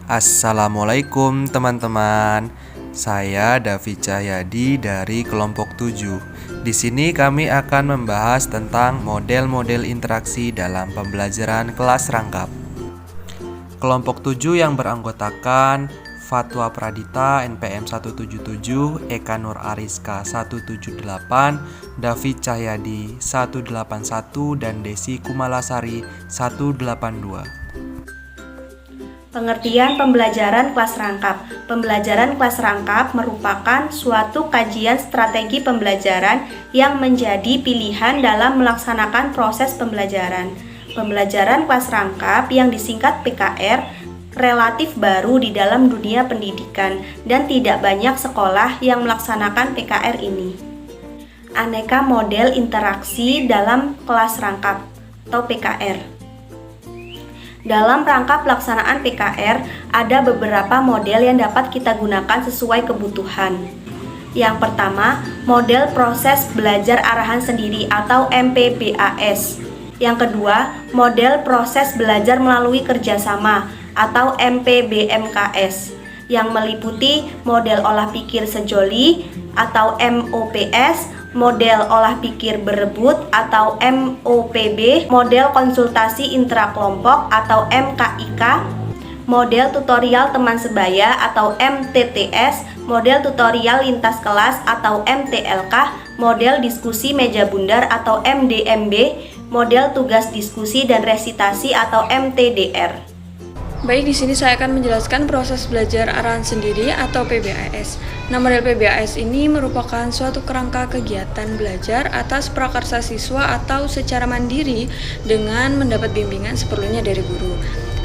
Assalamualaikum teman-teman. Saya David Cahyadi dari kelompok 7. Di sini kami akan membahas tentang model-model interaksi dalam pembelajaran kelas rangkap. Kelompok 7 yang beranggotakan Fatwa Pradita NPM 177, Eka Nur Ariska 178, David Cahyadi 181, dan Desi Kumalasari 182. Pengertian pembelajaran kelas rangkap. Pembelajaran kelas rangkap merupakan suatu kajian strategi pembelajaran yang menjadi pilihan dalam melaksanakan proses pembelajaran. Pembelajaran kelas rangkap yang disingkat PKR relatif baru di dalam dunia pendidikan dan tidak banyak sekolah yang melaksanakan PKR ini. Aneka model interaksi dalam kelas rangkap atau PKR. Dalam rangka pelaksanaan PKR, ada beberapa model yang dapat kita gunakan sesuai kebutuhan. Yang pertama, model proses belajar arahan sendiri atau MPBAS. Yang kedua, model proses belajar melalui kerjasama atau MPBMKS, yang meliputi model olah pikir sejoli atau MOPS, model olah pikir berebut atau MOPB, model konsultasi intrakelompok atau MKIK, model tutorial teman sebaya atau MTTS, model tutorial lintas kelas atau MTLK, model diskusi meja bundar atau MDMB, model tugas diskusi dan resitasi atau MTDR. Baik, di sini saya akan menjelaskan proses belajar arahan sendiri atau PBAS. Nah, model PBAS ini merupakan suatu kerangka kegiatan belajar atas prakarsa siswa atau secara mandiri dengan mendapat bimbingan seperlunya dari guru.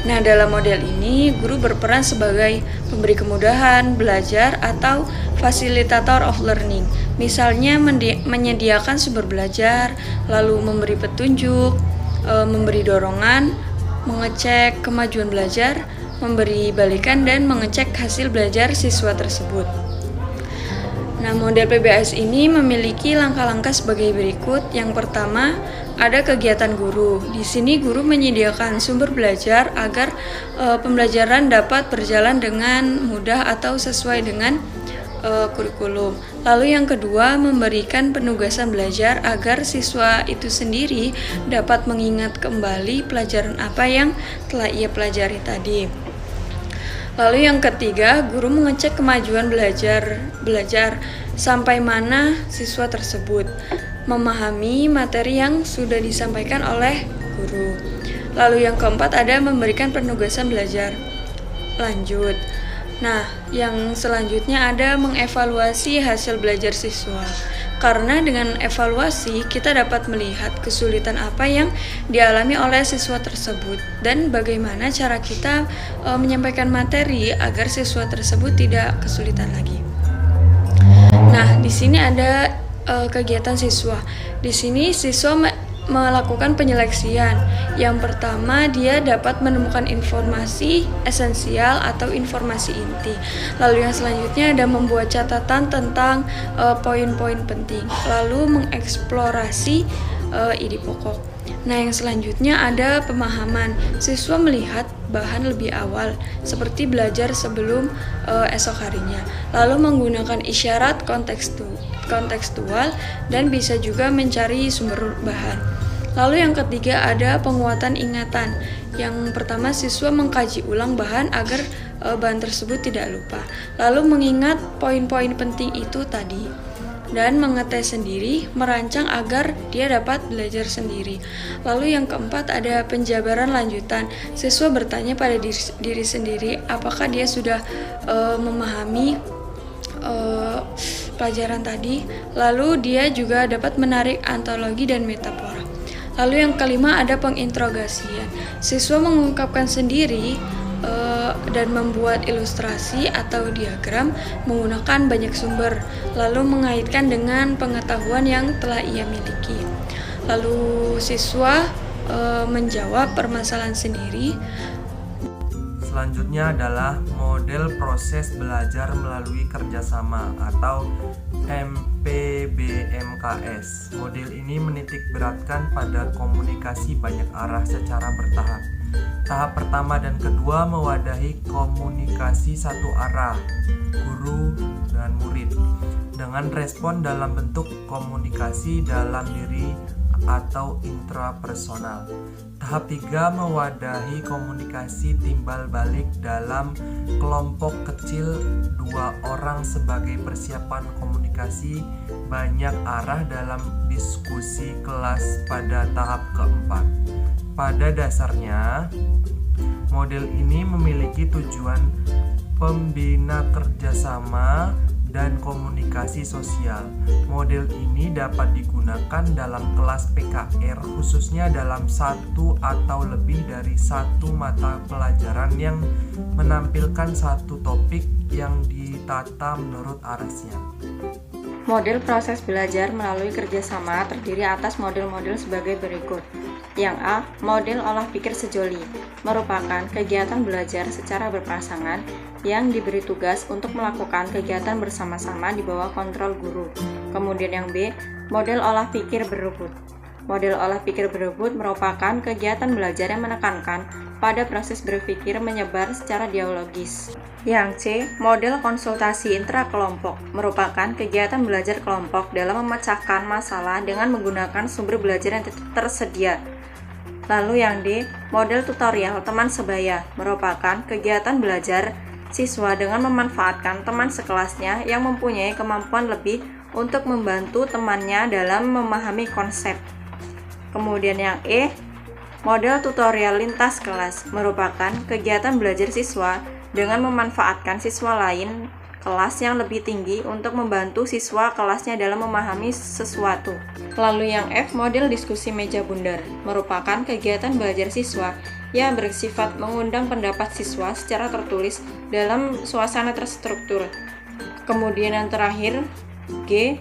Nah, dalam model ini, guru berperan sebagai pemberi kemudahan belajar atau fasilitator of learning. Misalnya, menyediakan sumber belajar, lalu memberi petunjuk, memberi dorongan, mengecek kemajuan belajar, memberi balikan, dan mengecek hasil belajar siswa tersebut. Nah, model PBAS ini memiliki langkah-langkah sebagai berikut. Yang pertama, ada kegiatan guru. Di sini guru menyediakan sumber belajar agar pembelajaran dapat berjalan dengan mudah atau sesuai dengan kurikulum. Lalu yang kedua, memberikan penugasan belajar agar siswa itu sendiri dapat mengingat kembali pelajaran apa yang telah ia pelajari tadi. Lalu yang ketiga, guru mengecek kemajuan belajar sampai mana siswa tersebut memahami materi yang sudah disampaikan oleh guru. Lalu yang keempat, ada memberikan penugasan belajar lanjut. Nah, yang selanjutnya ada mengevaluasi hasil belajar siswa. Karena dengan evaluasi kita dapat melihat kesulitan apa yang dialami oleh siswa tersebut dan bagaimana cara kita menyampaikan materi agar siswa tersebut tidak kesulitan lagi. Nah, di sini ada kegiatan siswa. Di sini siswa melakukan penyeleksian. Yang pertama, dia dapat menemukan informasi esensial atau informasi inti. Lalu yang selanjutnya ada membuat catatan tentang poin-poin penting. Lalu mengeksplorasi ide pokok. Nah, yang selanjutnya ada pemahaman. Siswa melihat bahan lebih awal, seperti belajar sebelum esok harinya. Lalu menggunakan isyarat kontekstual dan bisa juga mencari sumber bahan. Lalu yang ketiga ada penguatan ingatan. Yang pertama, siswa mengkaji ulang bahan agar bahan tersebut tidak lupa. Lalu mengingat poin-poin penting itu tadi. Dan mengetes sendiri, merancang agar dia dapat belajar sendiri. Lalu yang keempat ada penjabaran lanjutan. Siswa bertanya pada diri sendiri apakah dia sudah memahami pelajaran tadi. Lalu dia juga dapat menarik antologi dan metafora. Lalu yang kelima ada penginterogasian. Siswa mengungkapkan sendiri dan membuat ilustrasi atau diagram menggunakan banyak sumber, lalu mengaitkan dengan pengetahuan yang telah ia miliki. Lalu siswa menjawab permasalahan sendiri. Selanjutnya adalah model proses belajar melalui kerjasama atau MPBMKS. Model ini menitik beratkan pada komunikasi banyak arah secara bertahap. Tahap pertama dan kedua mewadahi komunikasi satu arah guru dan murid dengan respon dalam bentuk komunikasi dalam diri atau intrapersonal. Tahap 3 mewadahi komunikasi timbal balik dalam kelompok kecil 2 orang sebagai persiapan komunikasi banyak arah dalam diskusi kelas pada tahap keempat. Pada dasarnya, model ini memiliki tujuan pembina kerjasama dan komunikasi sosial. Model ini dapat digunakan dalam kelas PKR khususnya dalam satu atau lebih dari satu mata pelajaran yang menampilkan satu topik yang ditata menurut arasnya. Model proses belajar melalui kerjasama terdiri atas model-model sebagai berikut. Yang A. Model olah pikir sejoli merupakan kegiatan belajar secara berpasangan yang diberi tugas untuk melakukan kegiatan bersama-sama di bawah kontrol guru. Kemudian yang B. Model olah pikir berebut. Model olah pikir berebut merupakan kegiatan belajar yang menekankan pada proses berpikir menyebar secara dialogis. Yang C. Model konsultasi intrakelompok merupakan kegiatan belajar kelompok dalam memecahkan masalah dengan menggunakan sumber belajar yang tersedia. Lalu yang D. Model tutorial teman sebaya merupakan kegiatan belajar siswa dengan memanfaatkan teman sekelasnya yang mempunyai kemampuan lebih untuk membantu temannya dalam memahami konsep. Kemudian yang E. Model tutorial lintas kelas merupakan kegiatan belajar siswa dengan memanfaatkan siswa lain kelas yang lebih tinggi untuk membantu siswa kelasnya dalam memahami sesuatu. Lalu yang F, model diskusi meja bundar, merupakan kegiatan belajar siswa yang bersifat mengundang pendapat siswa secara tertulis dalam suasana terstruktur. Kemudian yang terakhir, G,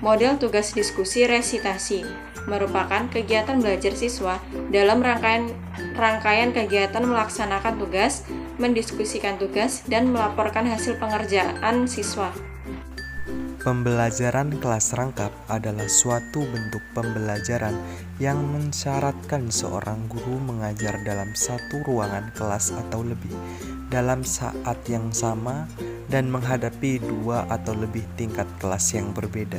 model tugas diskusi resitasi, merupakan kegiatan belajar siswa dalam rangkaian kegiatan melaksanakan tugas, mendiskusikan tugas, dan melaporkan hasil pengerjaan siswa. Pembelajaran kelas rangkap adalah suatu bentuk pembelajaran yang mensyaratkan seorang guru mengajar dalam satu ruangan kelas atau lebih dalam saat yang sama dan menghadapi 2 atau lebih tingkat kelas yang berbeda.